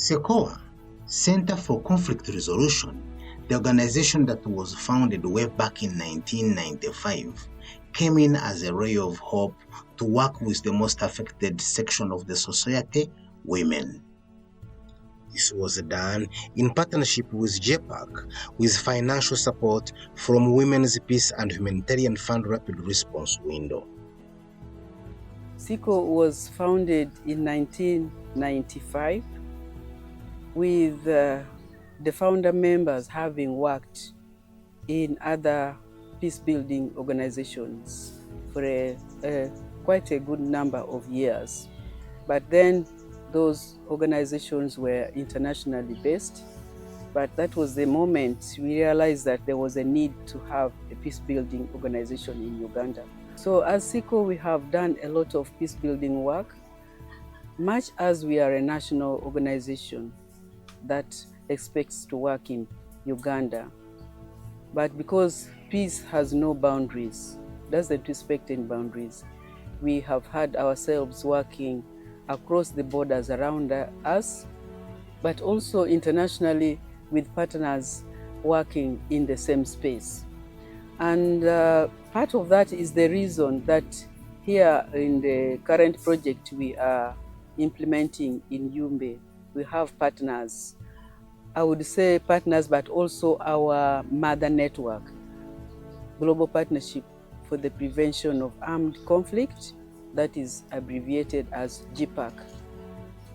CECORE, Center for Conflict Resolution, the organization that was founded way back in 1995, came in as a ray of hope to work with the most affected section of the society, women. This was done in partnership with JPAC, with financial support from Women's Peace and Humanitarian Fund Rapid Response Window. CECORE was founded in 1995 with the founder members having worked in other peace-building organizations for quite a good number of years. But then those organizations were internationally based, but that was the moment we realized that there was a need to have a peace-building organization in Uganda. So as CECORE, we have done a lot of peace-building work, much as we are a national organization that expects to work in Uganda. But because peace has no boundaries, doesn't respect any boundaries, we have had ourselves working across the borders around us, but also internationally with partners working in the same space. And part of that is the reason that here in the current project we are implementing in Yumbe, we have partners. I would say partners, but also our mother network, Global Partnership for the Prevention of Armed Conflict, that is abbreviated as GPAC,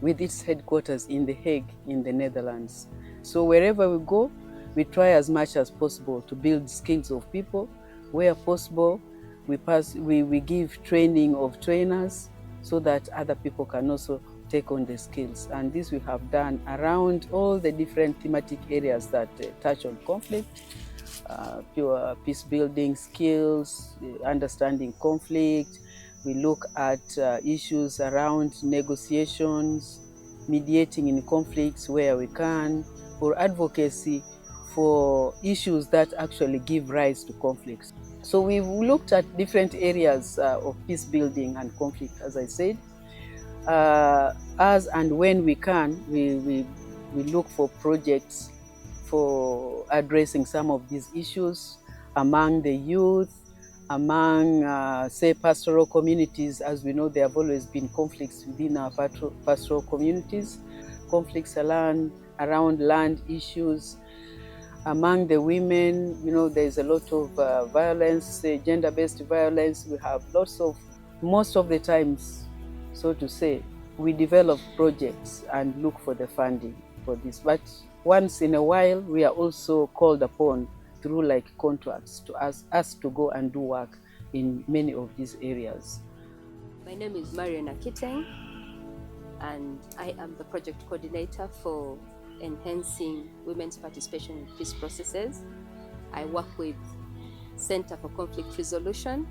with its headquarters in The Hague in the Netherlands. So wherever we go, we try as much as possible to build skills of people. Where possible, we give training of trainers so that other people can also take on the skills. And this we have done around all the different thematic areas that touch on conflict, pure peace building skills, understanding conflict. We look at issues around negotiations, mediating in conflicts where we can, or advocacy for issues that actually give rise to conflicts. So we've looked at different areas of peace building and conflict, as I said. As and when we can, we look for projects for addressing some of these issues among the youth, among, say, pastoral communities. As we know, there have always been conflicts within our pastoral communities, conflicts around land issues. Among the women, you know, there's a lot of violence, gender-based violence. We have lots of, most of the times, so to say, we develop projects and look for the funding for this. But once in a while, we are also called upon through like contracts to us to go and do work in many of these areas. My name is Mariana Kiteng, and I am the project coordinator for enhancing women's participation in peace processes. I work with Center for Conflict Resolution.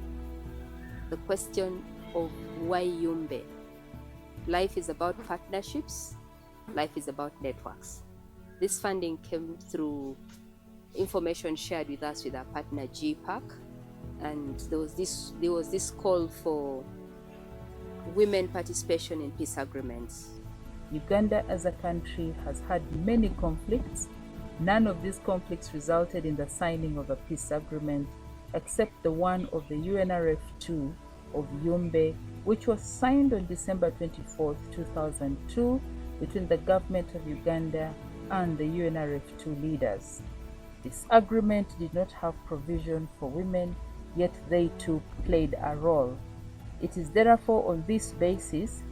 The question of why Yumbe? Life is about partnerships. Life is about networks. This funding came through information shared with us with our partner GPAC, and there was this call for women participation in peace agreements. Uganda as a country has had many conflicts. None of these conflicts resulted in the signing of a peace agreement, except the one of the UNRF2 of Yumbe, which was signed on December 24, 2002, between the government of Uganda and the UNRF2 leaders. This agreement did not have provision for women, yet they too played a role. It is therefore on this basis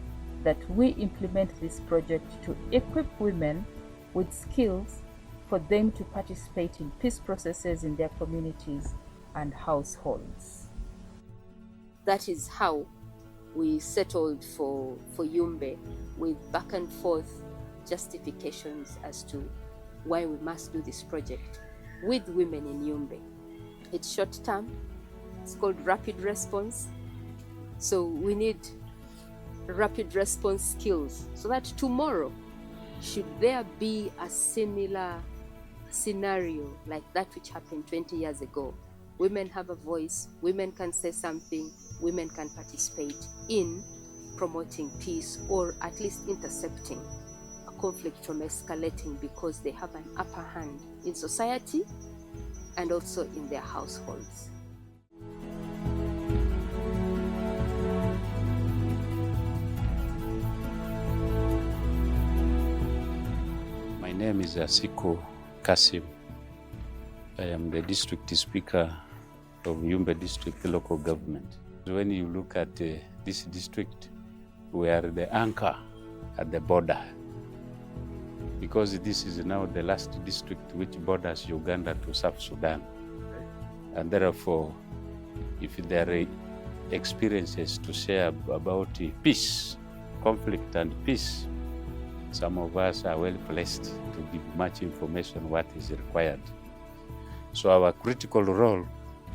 that we implement this project to equip women with skills for them to participate in peace processes in their communities and households. That is how we settled for Yumbe, with back and forth justifications as to why we must do this project with women in Yumbe. It's short term, it's called rapid response. So we need rapid response skills so that tomorrow, should there be a similar scenario like that which happened 20 years ago, women have a voice, women can say something, women can participate in promoting peace or at least intercepting a conflict from escalating because they have an upper hand in society and also in their households. My name is Asiko Kasim. I am the district speaker of Yumbe district local government. When you look at this district, we are the anchor at the border, because this is now the last district which borders Uganda to South Sudan. And therefore, if there are experiences to share about peace, conflict and peace, some of us are well placed to give much information what is required. So our critical role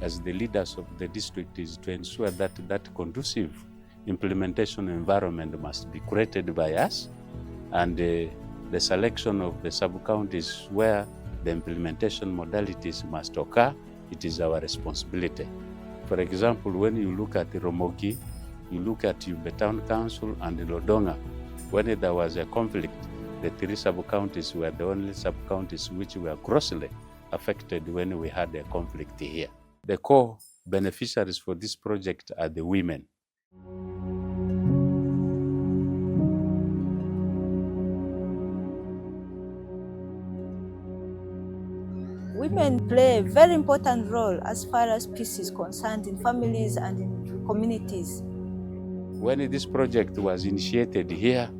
as the leaders of the district is to ensure that that conducive implementation environment must be created by us, and the selection of the sub-counties where the implementation modalities must occur, it is our responsibility. For example, when you look at Romogi, you look at Yumbe Town Council and Lodonga, when there was a conflict, the three sub-counties were the only sub-counties which were grossly affected when we had a conflict here. The core beneficiaries for this project are the women. Women play a very important role as far as peace is concerned in families and in communities. When this project was initiated here,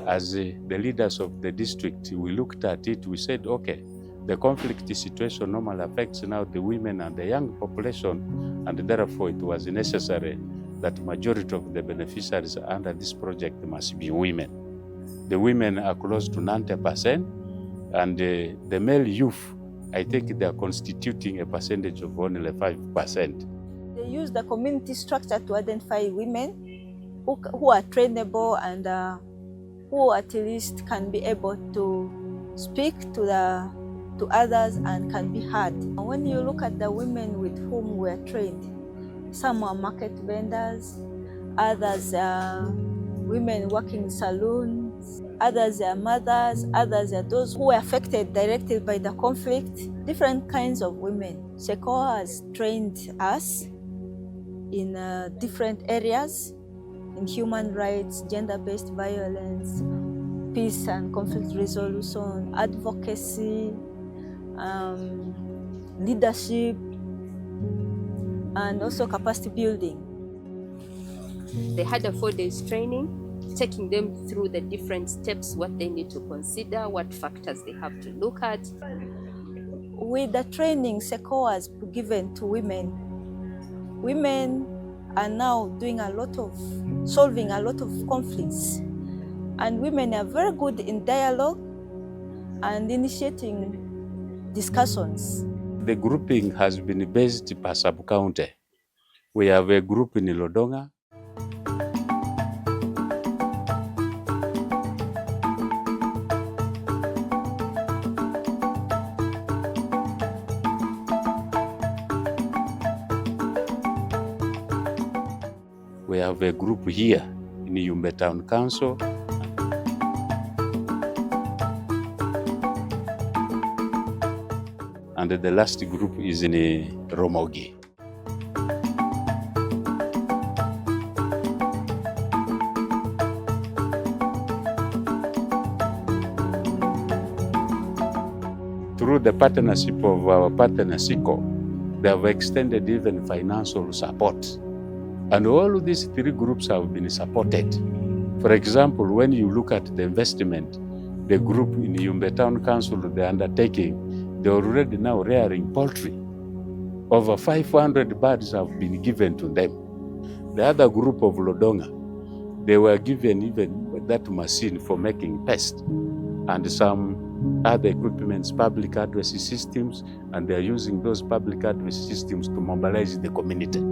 as the leaders of the district, we looked at it, we said, okay, the conflict situation normally affects now the women and the young population, and therefore it was necessary that majority of the beneficiaries under this project must be women. The women are close to 90%, and the male youth, I think they are constituting a percentage of only 5%. They use the community structure to identify women who are trainable and who at least can be able to speak to others and can be heard. When you look at the women with whom we are trained, some are market vendors, others are women working in saloons, others are mothers, others are those who are affected directly by the conflict, different kinds of women. CECORE has trained us in different areas, in human rights, gender-based violence, peace and conflict resolution, advocacy, leadership, and also capacity building. They had a 4 days training, taking them through the different steps, what they need to consider, what factors they have to look at. With the training CECORE has given to women, women are now doing solving a lot of conflicts. And women are very good in dialogue and initiating discussions. The grouping has been based per sub-county. We have a group in Lodonga. We have a group here in Yumbe Town Council. And the last group is in Romogi. Through the partnership of our partner CECORE, they have extended even financial support. And all these three groups have been supported. For example, when you look at the investment, the group in Yumbe Town Council, the undertaking, they're already now rearing poultry. Over 500 birds have been given to them. The other group of Lodonga, they were given even that machine for making pest and some other equipments, public address systems, and they're using those public address systems to mobilize the community.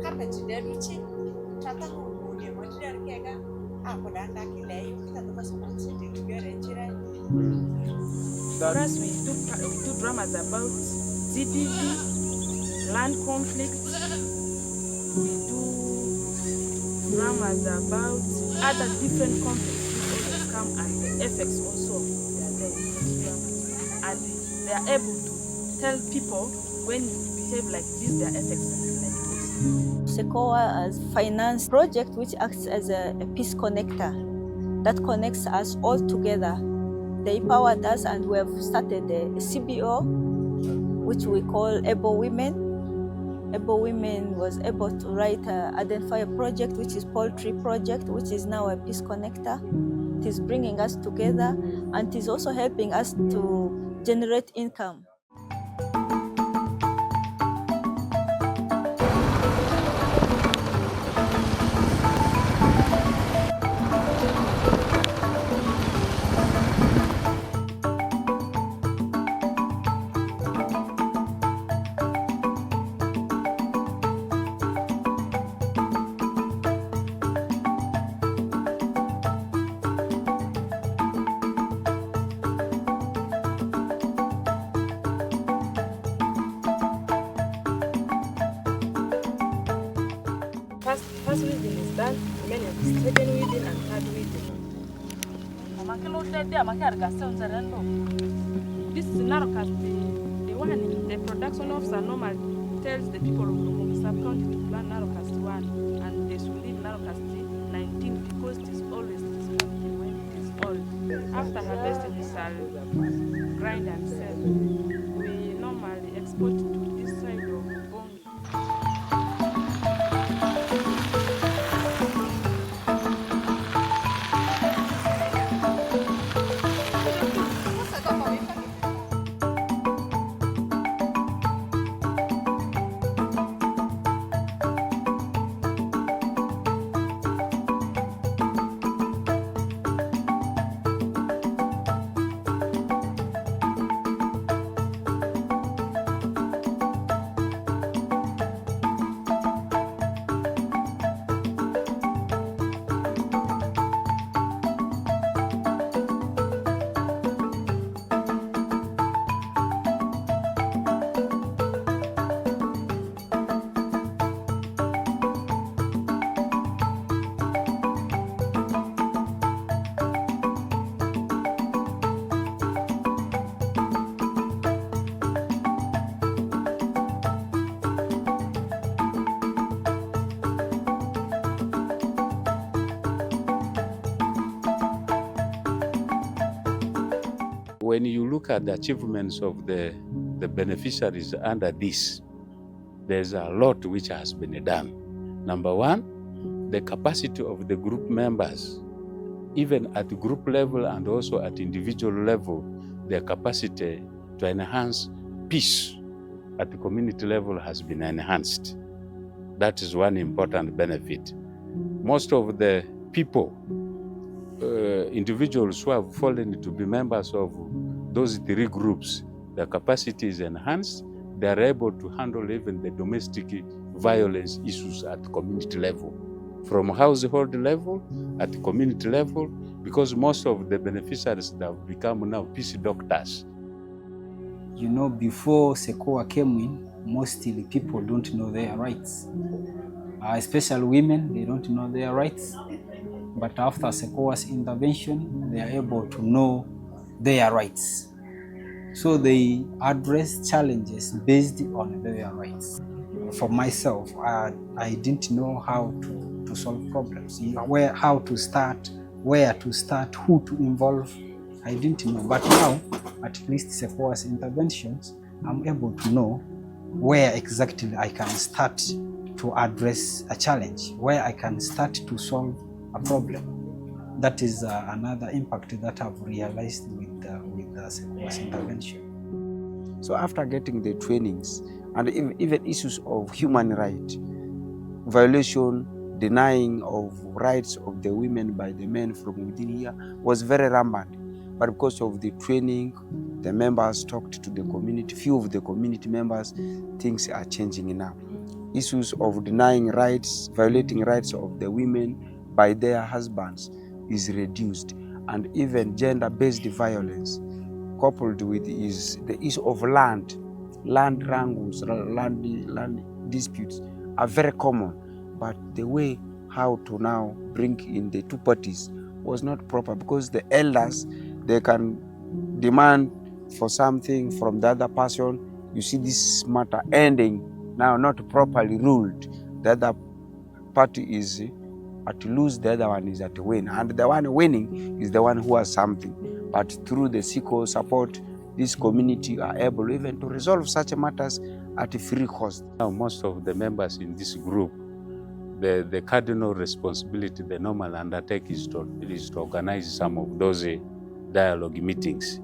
For us, we do dramas about GDP, land conflict. We do dramas about other different conflicts which always come, and the effects also they are there in these dramas. And they are able to tell people when you behave like this, their effects are like this. CECORE has financed a project which acts as a peace connector that connects us all together. They empowered us, and we have started a CBO, which we call Able Women. Able Women was able to identify a project which is Poultry Project, which is now a peace connector. It is bringing us together, and it is also helping us to generate income. First weeding is done, then it's second weeding and third weeding. This is narrowcast. The production officer normally tells the people of sub-county to plant narrowcast 1, and they should leave narrowcast 19 because it is always discounted when it is old. After harvesting, we shall grind and sell. We normally export to this side of Bongi. When you look at the achievements of the beneficiaries under this, there's a lot which has been done. Number one, the capacity of the group members, even at group level and also at individual level, their capacity to enhance peace at the community level has been enhanced. That is one important benefit. Most of the people, individuals who have fallen to be members of those three groups, their capacity is enhanced. They are able to handle even the domestic violence issues at community level, from household level, at the community level, because most of the beneficiaries have become now peace doctors. You know, before CECORE came in, mostly people don't know their rights. Especially women, they don't know their rights. But after CECORE's intervention, they are able to know their rights. So they address challenges based on their rights. For myself, I didn't know how to solve problems, how to start, where to start, who to involve. I didn't know. But now, at least CECORE's interventions, I'm able to know where exactly I can start to address a challenge, where I can start to solve a problem. That is another impact that I've realized with the CECORE's intervention. So after getting the trainings and even issues of human rights, violation, denying of rights of the women by the men from within here was very rampant. But because of the training, the members talked to the community, few of the community members, things are changing now. issues of denying rights, violating rights of the women by their husbands is reduced, and even gender-based violence coupled with the issue of land wrangles, land disputes are very common, but the way how to now bring in the two parties was not proper, because the elders, they can demand for something from the other person. You see this matter ending now not properly ruled. The other party is at lose, the other one is at win, and the one winning is the one who has something. But through the CECORE support, this community are able even to resolve such matters at free cost. Now, most of the members in this group, the cardinal responsibility, the normal undertake is to organize some of those dialogue meetings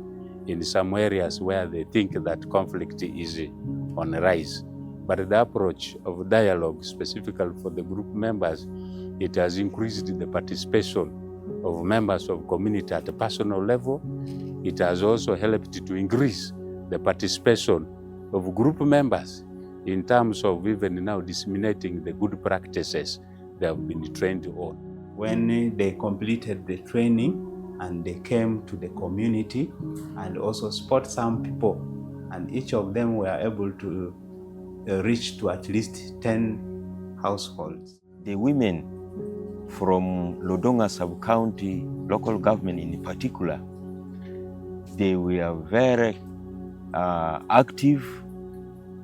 in some areas where they think that conflict is on the rise. But the approach of dialogue, specifically for the group members, it has increased the participation of members of community at a personal level. It has also helped to increase the participation of group members in terms of even now disseminating the good practices they have been trained on. When they completed the training and they came to the community and also spot some people, and each of them were able to reach to at least 10 households. The women from Lodonga sub-county local government in particular, they were very active,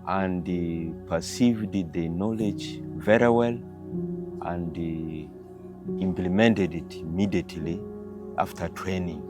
and they perceived the knowledge very well, and they implemented it immediately after training.